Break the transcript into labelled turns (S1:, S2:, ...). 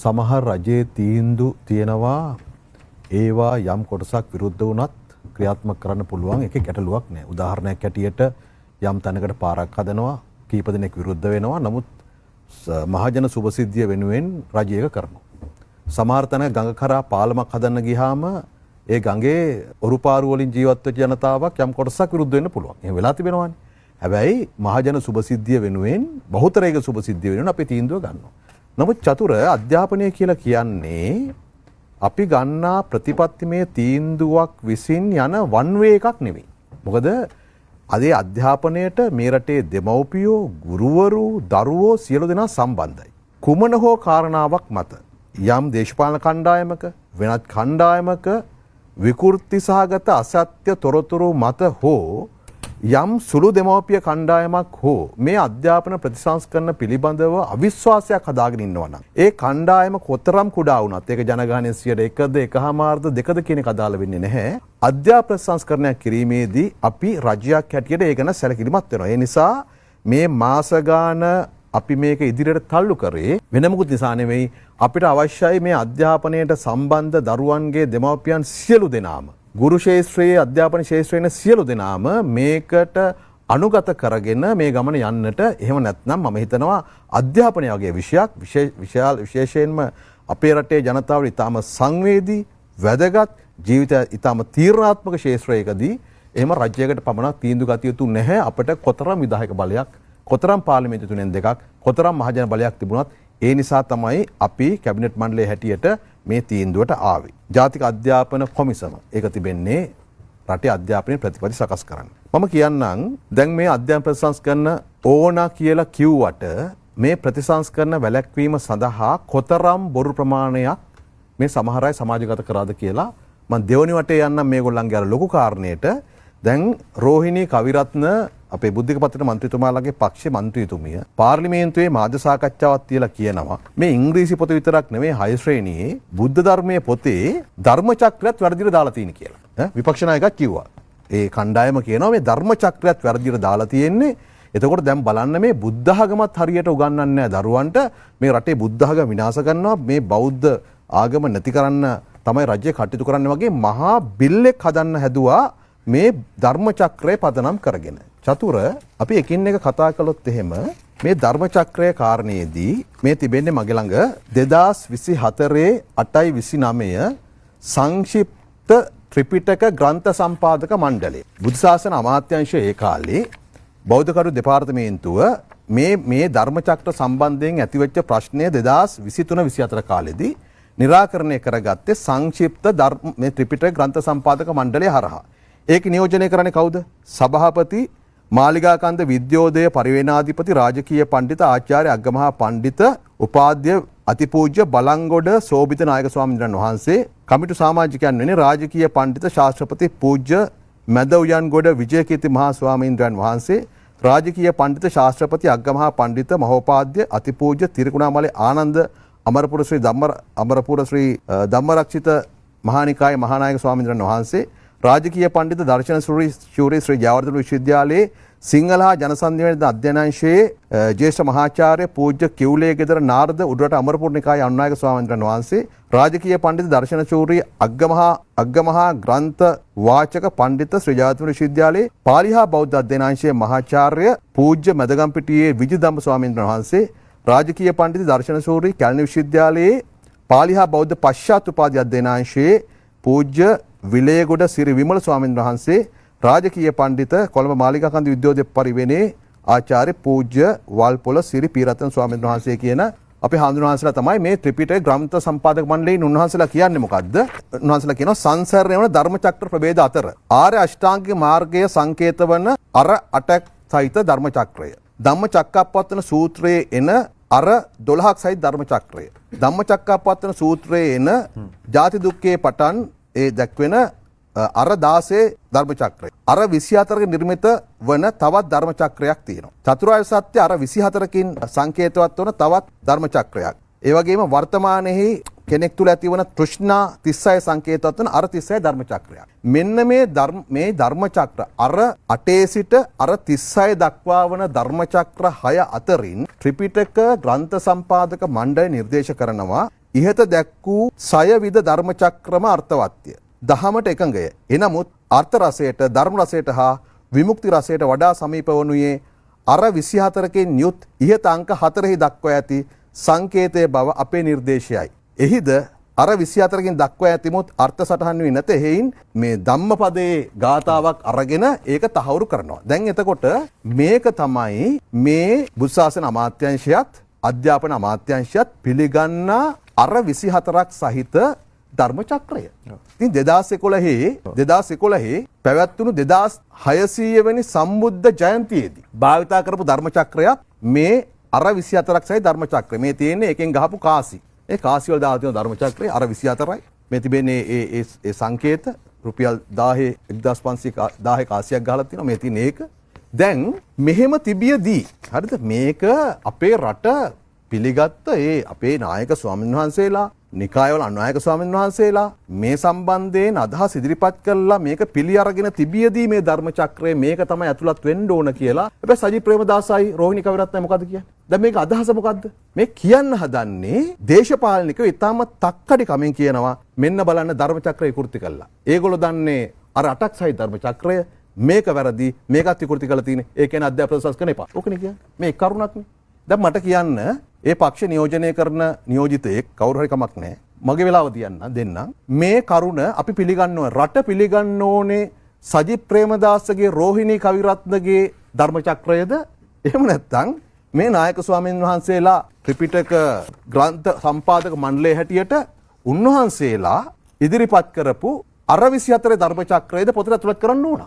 S1: සමහර රජයේ තීන්දුව තියෙනවා ඒවා යම් කොටසක් විරුද්ධ වුණත් ක්‍රියාත්මක කරන්න පුළුවන් එකේ ගැටලුවක් නැහැ. උදාහරණයක් ඇටියට යම් තැනකට පාරක් හදනවා කීප දෙනෙක් විරුද්ධ වෙනවා. නමුත් මහජන සුබසිද්ධිය වෙනුවෙන් රජය ඒක කරනවා. සමහර තැනක ගඟ කරා පාලමක් හදන්න ගියාම ඒ ගඟේ ඔරුපාරු වලින් ජීවත් වෙච්ච ජනතාවක් යම් කොටසක් විරුද්ධ වෙන්න පුළුවන්. එහෙම වෙලා තිබෙනවානේ. හැබැයි මහජන සුබසිද්ධිය වෙනුවෙන් බහුතරයක සුබසිද්ධිය වෙනුවෙන් අපි තීන්දුව ගන්නවා. නමුත් චතුර අධ්‍යාපනය කියලා කියන්නේ අපි ගන්නා ප්‍රතිපත්තිමය තීන්දුවක් විසින් යන වන් වේ එකක් නෙවෙයි. මොකද අදේ අධ්‍යාපනයට මේ රටේ දෙමව්පියෝ, ගුරුවරු, දරුවෝ සියලු දෙනා සම්බන්ධයි. කුමන හෝ කාරණාවක් මත යම් දේශපාලන කණ්ඩායමක වෙනත් කණ්ඩායමක විකෘති සහගත අසත්‍ය තොරතුරු මත හෝ යම් සුළු දෙමව්පිය කණ්ඩායමක් හෝ මේ අධ්‍යාපන ප්‍රතිසංස්කරණ පිළිබඳව අවිශ්වාසයක් හදාගෙන ඉන්නවා නම් ඒ කණ්ඩායම කොතරම් කුඩා වුණත් ඒක ජනගහනයේ 1%ද 1.5%ද 2ද කියන එක අදාළ වෙන්නේ නැහැ. අධ්‍යාපන සංස්කරණයක් කිරීමේදී අපි රජයක් හැටියට ඒ ගැන සැලකිලිමත් වෙනවා. ඒ නිසා මේ මාස ගාන අපි මේක ඉදිරියට තල්ලු කරේ වෙන මොකුත් නිසා නෙවෙයි. අපිට අවශ්‍යයි මේ අධ්‍යාපනයට සම්බන්ධ දරුවන්ගේ දෙමව්පියන් සියලු දෙනාම ගුරු ශාස්ත්‍රයේ අධ්‍යාපන ශාස්ත්‍රයේ සියලු දෙනාම මේකට අනුගත කරගෙන මේ ගමන යන්නට. එහෙම නැත්නම් මම හිතනවා අධ්‍යාපනය වගේ විෂයක් විශේෂයෙන්ම අපේ රටේ ජනතාවට ඉතාම සංවේදී වැදගත් ජීවිතය ඉතාම තීරණාත්මක ශාස්ත්‍රයකදී එහෙම රජයකට පමණක් තීන්දුව ගත යුතු නැහැ. අපිට කොතරම් විධායක බලයක්, කොතරම් පාර්ලිමේන්තු තුනෙන් දෙකක්, කොතරම් මහජන බලයක් තිබුණත් ඒ නිසා තමයි අපි කැබිනට් මණ්ඩලයේ හැටියට මේ තීන්දුවට ආවේ. ජාතික අධ්‍යාපන කොමිසම ඒක තිබෙන්නේ රටේ අධ්‍යාපනයේ ප්‍රතිපත්ති සකස් කරන්න. මම කියන්නම් දැන් මේ අධ්‍යාපන ප්‍රතිසංස්කරණ ඕන කියලා කිව්වට මේ ප්‍රතිසංස්කරණ වැළැක්වීම සඳහා කොතරම් බොරු ප්‍රමාණයක් මේ සමහර අය සමාජගත කරාද කියලා මම දෙවනි වටේ යන්නම් මේගොල්ලන්ගේ අර ලොකු කාරණේට. දැන් රෝහිණී කවිරත්න අපේ බුද්ධික පත්‍ර මන්ත්‍රීතුමාලගේ පක්ෂේ මන්ත්‍රීතුමිය පාර්ලිමේන්තුවේ මාධ්‍ය සාකච්ඡාවක් තියලා කියනවා මේ ඉංග්‍රීසි පොත විතරක් නෙවෙයි 6 ශ්‍රේණියේ බුද්ධ ධර්මයේ පොතේ ධර්ම චක්‍රයත් වැරදිට දාලා තියෙන කියලා. විපක්ෂ நாயකත් කිව්වා. ඒ කණ්ඩායම කියනවා මේ ධර්ම චක්‍රයත් වැරදිට දාලා තියෙන්නේ. එතකොට දැන් බලන්න මේ බුද්ධ ආගමත් හරියට උගන්වන්නේ නැහැ දරුවන්ට. මේ රටේ බුද්ධ ආගම විනාශ කරනවා, මේ බෞද්ධ ආගම නැති කරන්න තමයි රජය කටයුතු කරන්නේ වගේ මහා බිල්ලෙක් හදන්න හැදුවා මේ ධර්ම චක්‍රය පදනම් කරගෙන. චතුර අපි එකින් එක කතා කළොත් එහෙම මේ ධර්ම චක්‍රය කාරණේදී මේ තිබෙන්නේ මගේ ළඟ 2024 8/29 සංක්ෂිප්ත ත්‍රිපිටක ග්‍රන්ථ සම්පාදක මණ්ඩලය බුද්ධ ශාසන අමාත්‍යාංශය ඒ කාලේ බෞද්ධ කරු දෙපාර්තමේන්තුව මේ ධර්ම චක්‍ර සම්බන්ධයෙන් ඇතිවෙච්ච ප්‍රශ්නය 2023-24 කාලෙදී निराकරණය කරගත්තේ සංක්ෂිප්ත මේ ත්‍රිපිටක ග්‍රන්ථ සම්පාදක මණ්ඩලය හරහා. ඒක නියෝජනය කරන්නේ කවුද? සභාපති මාලිගාකන්ද විද්‍යෝදය පරිවේනාධිපති රාජකීය පඬිත ආචාර්ය අග්ගමහා පඬිත උපාධ්‍ය අතිපූජ්‍ය බලංගොඩ සෝභිත නායක ස්වාමීන් වහන්සේ, කමිටු සමාජිකයන් වෙන්නේ රාජකීය පඬිත ශාස්ත්‍රපති පූජ්‍ය මැද උයන්ගොඩ විජයකීර්ති මහා ස්වාමීන් වහන්සේ, රාජකීය පඬිත ශාස්ත්‍රපති අග්ගමහා පඬිත මහෝපාද්‍ය අතිපූජ්‍ය තිරිකුණාමලේ ආනන්ද අමරපුර ශ්‍රී ධම්මරක්ෂිත මහානිකාය මහානායක ස්වාමීන් වහන්සේ, රාජකීය පඬිත දර්ශන ශූරී ශ්‍රී ජයවර්ධන විශ්වවිද්‍යාලයේ සිංහල හා ජනසන්නිවේදන අධ්‍යයනාංශයේ ජ්‍යෙෂ්ඨ මහාචාර්ය පූජ්‍ය කිව්ලේ ගෙදර නාරද උඩරට අමරපුර නිකායේ අනුනායක ස්වාමීන් වහන්සේ, රාජකීය පඬිත දර්ශන ශූරී අග්ගමහා ග්‍රන්ථ වාචක පඬිත ශ්‍රී ජයවර්ධන විශ්වවිද්‍යාලයේ පාලි හා බෞද්ධ අධ්‍යයනාංශයේ මහාචාර්ය පූජ්‍ය මැදගම්පිටියේ විජිදම්බ ස්වාමීන් වහන්සේ, රාජකීය පඬිත දර්ශන ශූරී කැලණි විශ්වවිද්‍යාලයේ පාලි හා බෞද්ධ පශ්චාත් උපාධි අධ්‍යයනාංශයේ පූජ්‍ය විලයගොඩ සිරි විමල ස්වාමීන් වහන්සේ, රාජකීය පඬිත කොළඹ මාලිගාකන්ද විද්‍යෝදය පරිවේනේ ආචාර්ය පූජ්‍ය වල්පොල සිරි පීරත්න ස්වාමීන් වහන්සේ කියන අපි හඳුන්වහන්සලා තමයි මේ ත්‍රිපිටක ග්‍රන්ථ සම්පාදක මණ්ඩලයෙන් උන්වහන්සලා කියන්නේ මොකද්ද? උන්වහන්සලා කියනවා සංසරණය වන ධර්මචක්‍ර ප්‍රභේද අතර ආර්ය අෂ්ටාංගික මාර්ගයේ සංකේත වන අර 8ක් සහිත ධර්මචක්‍රය. ධම්මචක්කප්පවත්තන සූත්‍රයේ එන අර 12ක් සහිත ධර්මචක්‍රය. ධම්මචක්කප්පවත්තන සූත්‍රයේ එන ජාති දුක්ඛේ පටන් ඒ දක්වන අර 16 ධර්ම චක්‍රය. අර 24ක නිර්මිත වන තවත් ධර්ම චක්‍රයක් තියෙනවා. චතුරාර්ය සත්‍ය අර 24කින් සංකේතවත් වන තවත් ධර්ම චක්‍රයක්. ඒ වගේම වර්තමානයේ කෙනෙක් තුල ඇතිවන තෘෂ්ණා 36 සංකේතවත් වන අර 36 ධර්ම චක්‍රයක්. මෙන්න මේ ධර්ම චක්‍ර අර 8 සිට අර 36 දක්වා වන ධර්ම චක්‍ර 6 අතරින් ත්‍රිපිටක ග්‍රන්ථ සම්පාදක මණ්ඩලය නිර්දේශ කරනවා ඉහත දැක් වූ සයවිද ධර්ම චක්‍රම අර්ථවත්ය. දහමට එකඟය. එනමුත් අර්ථ රසයට ධර්ම රසයට හා විමුක්ති රසයට වඩා සමීප වනුයේ අර 24කින් යුත් ඉහත අංක 4හි දක්වා ඇති සංකේතයේ බව අපේ නිර්දේශයයි. එහිද අර 24කින් දක්වා ඇතිමුත් අර්ථ සටහන් වී නැත. හේයින් මේ ධම්මපදයේ ගාතාවක් අරගෙන ඒක තහවුරු කරනවා. දැන් එතකොට මේක තමයි මේ බුද්ධ ශාසන අමාත්‍යාංශයත් අධ්‍යාපන අමාත්‍යාංශයත් පිළිගන්නා අර 24ක් සහිත ධර්ම චක්‍රය. ඉතින් 2011 පැවැත්වුණු 2600 වෙනි සම්බුද්ධ ජයන්තියේදී භාවිතා කරපු ධර්ම චක්‍රයක් මේ අර 24ක් සහිත ධර්ම චක්‍රය. මේ තියෙන්නේ එකෙන් ගහපු කාසි. ඒ කාසි වල දාලා තියෙන ධර්ම චක්‍රය අර 24යි. මේ තිබෙන්නේ ඒ සංකේත රුපියල් 1500 කාසියක් ගහලා තියෙනවා. මේ තියෙන ඒක. දැන් මෙහෙම තිබියදී හරිද මේක අපේ රට පිළිගත්ත ඒ අපේ නායක ස්වාමීන් වහන්සේලා නිකායවල අනායක ස්වාමීන් වහන්සේලා මේ සම්බන්ධයෙන් අදහස් ඉදිරිපත් කළා මේක පිළි අරගෙන තිබියදී මේ ධර්ම චක්‍රය මේක තමයි ඇතුළත් වෙන්න ඕන කියලා. හැබැයි සජිත් ප්‍රේමදාසයි රෝහිණී කවිරත්නයි මොකද්ද කියන්නේ? දැන් මේක අදහස මොකද්ද? මේ කියන්න හදන්නේ දේශපාලනිකව ඊටම තක්කඩි කමෙන් කියනවා මෙන්න බලන්න ධර්ම චක්‍රය විකෘති කළා. ඒගොල්ලෝ දන්නේ අර 8ක් සහිත ධර්ම චක්‍රය මේක වැරදි මේකත් විකෘති කරලා තියෙන්නේ. ඒ කියන්නේ අධ්‍යාපන සංස්කරණ එපා. ඕකනේ කියන්නේ. මේ කරුණක්නේ. දැන් මට කියන්න ඒ පක්ෂ නියෝජනය කරන නියෝජිතයෙක් කවුරු හරි කමක් නැහැ. මගේ වෙලාව දෙන්නම්. මේ කරුණ අපි පිළිගන්න ඕනේ. රට පිළිගන්න ඕනේ සජිත් ප්‍රේමදාසගේ රෝහිණී කවිරත්නගේ ධර්ම චක්‍රයද? එහෙම නැත්නම් මේ නායක ස්වාමීන් වහන්සේලා ත්‍රිපිටක ග්‍රන්ථ සම්පාදක මණ්ඩලයේ හැටියට උන්වහන්සේලා ඉදිරිපත් කරපු අර 24 ධර්ම චක්‍රයද පොතට ඇතුළත් කරන්න ඕන.